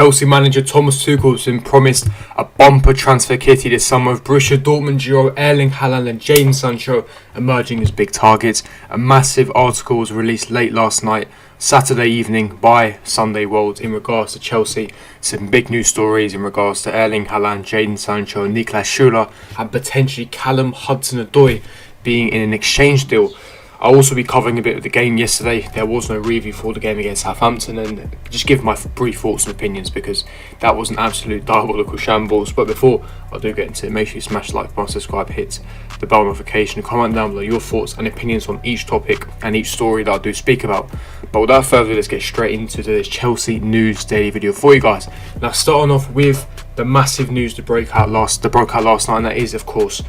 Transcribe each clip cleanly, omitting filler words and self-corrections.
Chelsea manager Thomas Tuchel has been promised a bumper transfer kitty this summer, with Borussia Dortmund duo Erling Haaland and Jadon Sancho emerging as big targets. A massive article was released late last night, Saturday evening, by Sunday World in regards to Chelsea. Some big news stories in regards to Erling Haaland, Jadon Sancho, Niklas Sule and potentially Callum Hudson-Odoi being in an exchange deal. I'll also be covering a bit of the game yesterday. There was no review for the game against Southampton, and just give my brief thoughts and opinions because that was an absolute diabolical shambles. But before I do get into it, make sure you smash the like button, subscribe, hit the bell notification, comment down below your thoughts and opinions on each topic and each story that I do speak about. But without further ado, let's get straight into today's Chelsea news daily video for you guys. Now, starting off with the massive news that broke out last night, and that is, of course,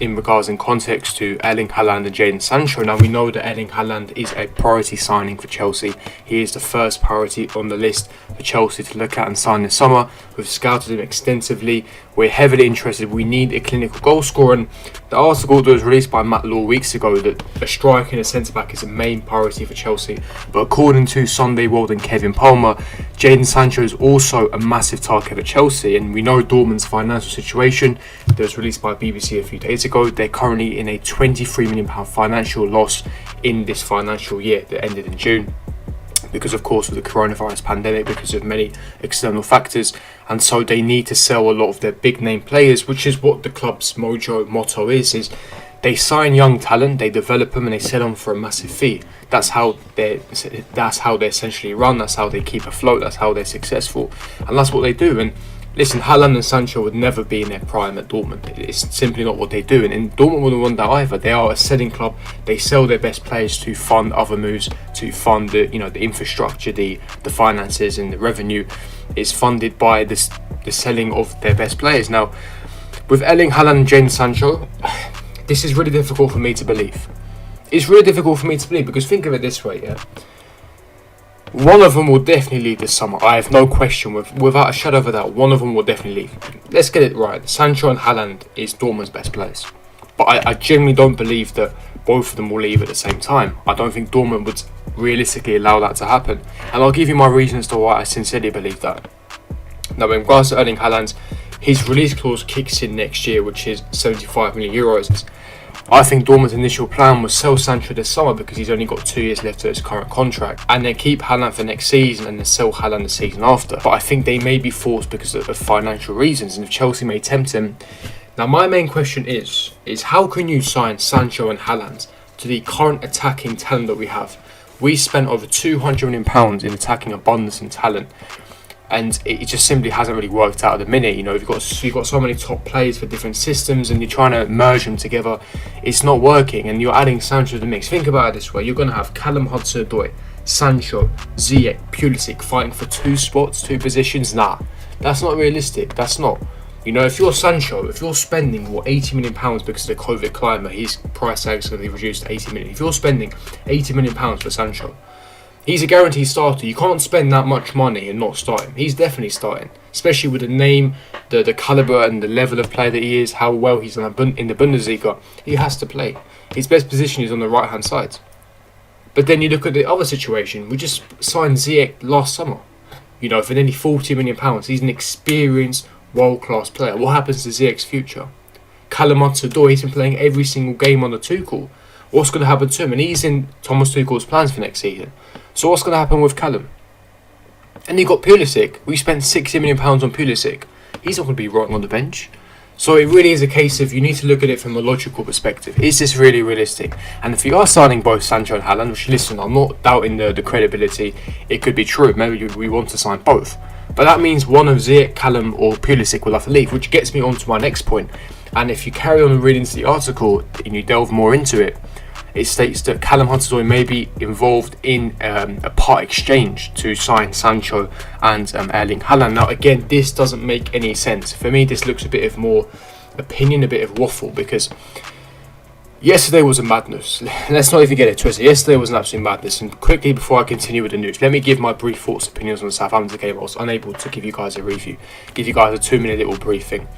in regards in context to Erling Haaland and Jadon Sancho. Now, we know that Erling Haaland is a priority signing for Chelsea. He is the first priority on the list for Chelsea to look at and sign this summer. We've scouted him extensively. We're heavily interested. We need a clinical goal scorer. And the article that was released by Matt Law weeks ago that a striker and a centre-back is a main priority for Chelsea. But according to Sunday World and Kevin Palmer, Jadon Sancho is also a massive target for Chelsea. And we know Dortmund's financial situation that was released by BBC a few days ago. They're currently in a £23 million financial loss in this financial year that ended in June, because of course of the coronavirus pandemic, because of many external factors, and so they need to sell a lot of their big name players, which is what the club's motto is they sign young talent, they develop them and they sell them for a massive fee. That's how they essentially run, that's how they keep afloat, that's how they're successful, and that's what they do. And listen, Haaland and Sancho would never be in their prime at Dortmund. It's simply not what they do. And Dortmund wouldn't want that either. They are a selling club. They sell their best players to fund other moves, to fund the infrastructure, the finances, and the revenue is funded by the selling of their best players. Now, with Erling Haaland and Jadon Sancho, this is really difficult for me to believe. It's really difficult for me to believe because think of it this way, yeah. One of them will definitely leave this summer. I have no question, without a shadow of a doubt, one of them will definitely leave. Let's get it right. Sancho and Haaland is Dortmund's best players. But I genuinely don't believe that both of them will leave at the same time. I don't think Dortmund would realistically allow that to happen. And I'll give you my reasons to why I sincerely believe that. Now, in regards to Erling Haaland, his release clause kicks in next year, which is €75 million. I think Dortmund's initial plan was sell Sancho this summer because he's only got 2 years left of his current contract, and then keep Haaland for next season and then sell Haaland the season after. But I think they may be forced because of financial reasons, and if Chelsea may tempt him. Now, my main question is how can you sign Sancho and Haaland to the current attacking talent that we have? We spent over £200 million in attacking abundance and talent, and it just simply hasn't really worked out at the minute. You've got so many top players for different systems and you're trying to merge them together. It's not working, and you're adding Sancho to the mix. Think about it this way. You're going to have Callum Hudson-Odoi, Sancho, Ziyech, Pulisic fighting for two positions. Nah, that's not realistic. That's not. If you're Sancho, if you're spending £80 million because of the COVID climate, his price tag is going to be reduced to £80 million. If you're spending £80 million for Sancho, he's a guaranteed starter. You can't spend that much money and not start him. He's definitely starting, especially with the name, the calibre and the level of player that he is, how well he's done in the Bundesliga. He has to play. His best position is on the right-hand side. But then you look at the other situation. We just signed Ziyech last summer, for nearly £40 million. He's an experienced, world-class player. What happens to Ziyech's future? Callum Hudson-Odoi, he's been playing every single game under Tuchel. What's going to happen to him? And he's in Thomas Tuchel's plans for next season. So what's going to happen with Callum? And you've got Pulisic. We spent £60 million on Pulisic. He's not going to be rotting on the bench. So it really is a case of you need to look at it from a logical perspective. Is this really realistic? And if you are signing both Sancho and Haaland, which, listen, I'm not doubting the credibility. It could be true. Maybe we want to sign both. But that means one of Ziyech, Callum or Pulisic will have to leave, which gets me on to my next point. And if you carry on reading into the article and you delve more into it, it states that Callum Hudson-Odoi may be involved in a part exchange to sign Sancho and Erling Haaland. Now, again, this doesn't make any sense. For me, this looks a bit of more opinion, a bit of waffle, because yesterday was a madness. Let's not even get it twisted. Yesterday was an absolute madness. And quickly, before I continue with the news, let me give my brief thoughts and opinions on the Southampton game. I was unable to give you guys a review, give you guys a 2-minute little briefing.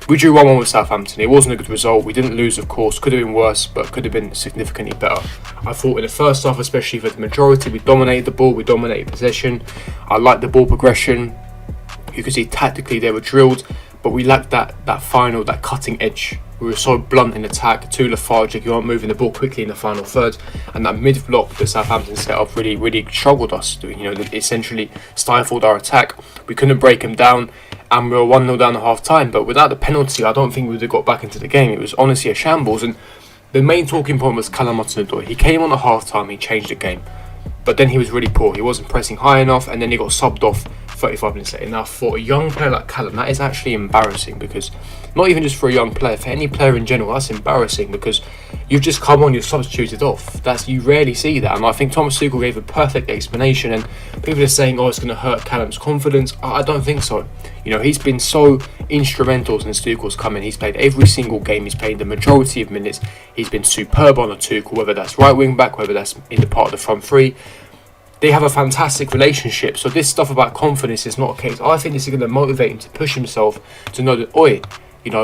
We drew 1-1 with Southampton. It wasn't a good result. We didn't lose, of course. Could have been worse, but could have been significantly better. I thought in the first half, especially for the majority, we dominated the ball. We dominated possession. I liked the ball progression. You could see tactically they were drilled, but we lacked that final, that cutting edge. We were so blunt in attack, too lethargic. You aren't moving the ball quickly in the final third, and that mid block that Southampton set up really struggled us. They essentially stifled our attack. We couldn't break them down, and we were 1-0 down at half time. But without the penalty, I don't think we would have got back into the game. It was honestly a shambles, and the main talking point was Callum Hudson-Odoi. He came on at half time, he changed the game, but then he was really poor. He wasn't pressing high enough, and then he got subbed off 35 minutes later. Now, for a young player like Callum, that is actually embarrassing, because not even just for a young player, for any player in general, that's embarrassing, because you've just come on, you're substituted off. You rarely see that, and I think Thomas Tuchel gave a perfect explanation, and people are saying, oh, it's going to hurt Callum's confidence. I don't think so. He's been so instrumental since Tuchel's come in. He's played every single game, he's played the majority of minutes, he's been superb on a Tuchel, whether that's right wing back, whether that's in the part of the front three. They have a fantastic relationship, so this stuff about confidence is not a case. I think this is going to motivate him to push himself, to know that,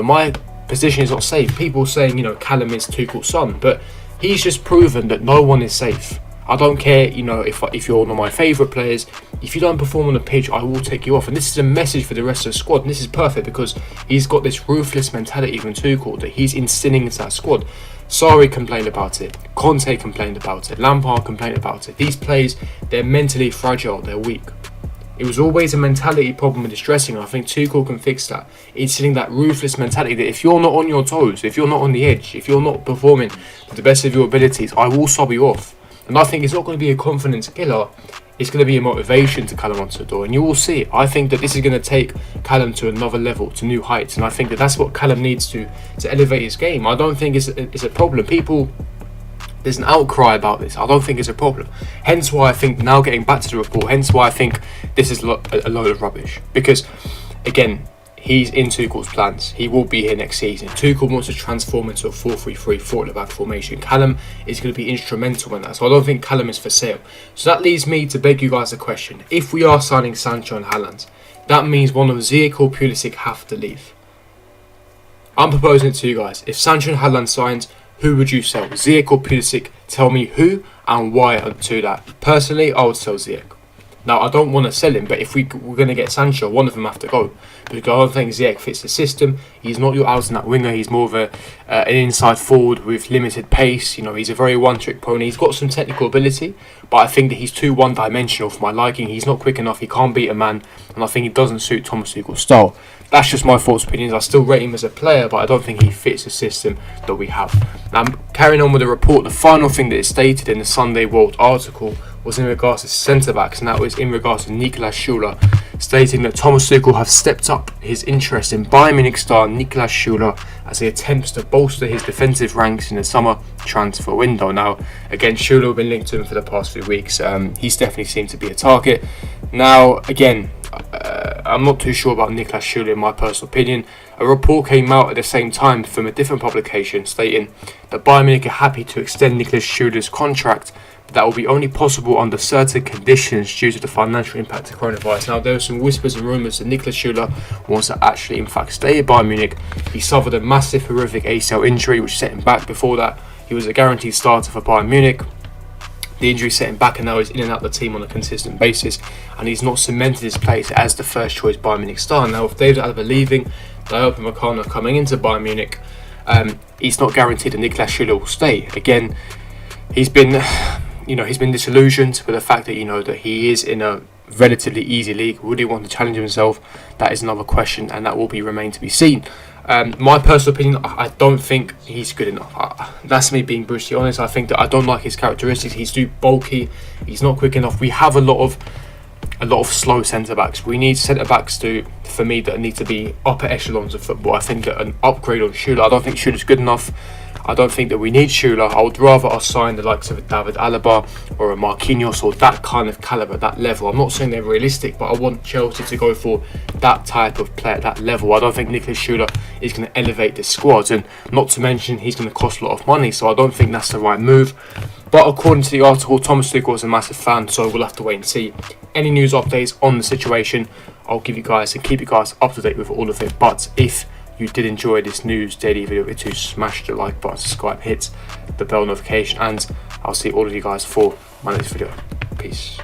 my position is not safe. People saying, Callum is Tuchel's son, but he's just proven that no one is safe. I don't care, if you're one of my favourite players, if you don't perform on the pitch, I will take you off. And this is a message for the rest of the squad, and this is perfect because he's got this ruthless mentality from Tuchel that he's instilling into that squad. Sarri complained about it, Conte complained about it, Lampard complained about it. These players, they're mentally fragile, they're weak. It was always a mentality problem with this dressing, and I think Tuchel can fix that. Instilling that ruthless mentality that if you're not on your toes, if you're not on the edge, if you're not performing to the best of your abilities, I will sub you off. And I think it's not going to be a confidence killer, it's going to be a motivation to Callum Hudson-Odoi, and you will see. I think that this is going to take Callum to another level, to new heights, and I think that that's what Callum needs to elevate his game. I don't think it's a problem. There's an outcry about this. I don't think it's a problem. Hence why I think, now getting back to the report, hence why I think this is a load of rubbish. Because, again, he's in Tuchel's plans. He will be here next season. Tuchel wants to transform into a 4-3-3, 4-at-the-back formation. Callum is going to be instrumental in that. So I don't think Callum is for sale. So that leads me to beg you guys a question. If we are signing Sancho and Haaland, that means one of Ziyech or Pulisic have to leave. I'm proposing it to you guys. If Sancho and Haaland signs, who would you sell? Ziyech or Pulisic? Tell me who and why to that. Personally, I would sell Ziyech. Now, I don't want to sell him, but if we're going to get Sancho, one of them have to go. Because I don't think Ziyech fits the system. He's not your out-and-out winger. He's more of an inside forward with limited pace. He's a very one-trick pony. He's got some technical ability, but I think that he's too one-dimensional for my liking. He's not quick enough. He can't beat a man, and I think he doesn't suit Thomas Tuchel's style. That's just my thoughts and opinions. I still rate him as a player, but I don't think he fits the system that we have. Now, carrying on with the report, the final thing that is stated in the Sunday World article was in regards to centre-backs, and that was in regards to Niklas Sule, stating that Thomas Tuchel has stepped up his interest in Bayern Munich star Niklas Sule as he attempts to bolster his defensive ranks in the summer transfer window. Now, again, Sule has been linked to him for the past few weeks. He's definitely seemed to be a target. Now, again, I'm not too sure about Niklas Sule in my personal opinion. A report came out at the same time from a different publication stating that Bayern Munich are happy to extend Niklas Sule's contract, but that will be only possible under certain conditions due to the financial impact of coronavirus. Now, there are some whispers and rumours that Niklas Sule wants to actually in fact stay at Bayern Munich. He suffered a massive horrific ACL injury which set him back. Before that, he was a guaranteed starter for Bayern Munich. The injury set him back, and now he's in and out the team on a consistent basis, and he's not cemented his place as the first choice Bayern Munich star. Now, with David Alaba leaving, Diop and Meccano coming into Bayern Munich, he's not guaranteed that Niklas Sule will stay. Again, he's been disillusioned with the fact that that he is in a relatively easy league. Would he want to challenge himself? That is another question, and that will remain to be seen. My personal opinion, I don't think he's good enough. That's me being brutally honest. I think that I don't like his characteristics. He's too bulky. He's not quick enough. We have a lot of slow centre backs. We need centre backs for me that need to be upper echelons of football. I think that an upgrade on Sule. I don't think Schuler's good enough. I don't think that we need Sule. I would rather us sign the likes of a David Alaba or a Marquinhos or that kind of calibre, that level. I'm not saying they're realistic, but I want Chelsea to go for that type of player at that level. I don't think Niklas Sule is going to elevate the squad, and not to mention he's going to cost a lot of money, so I don't think that's the right move. But according to the article, Thomas Tuchel is a massive fan, so we'll have to wait and see. Any news updates on the situation, I'll give you guys and keep you guys up to date with all of it. But if you did enjoy this news daily video, to smash the like button, subscribe, hit the bell notification, and I'll see all of you guys for my next video. Peace.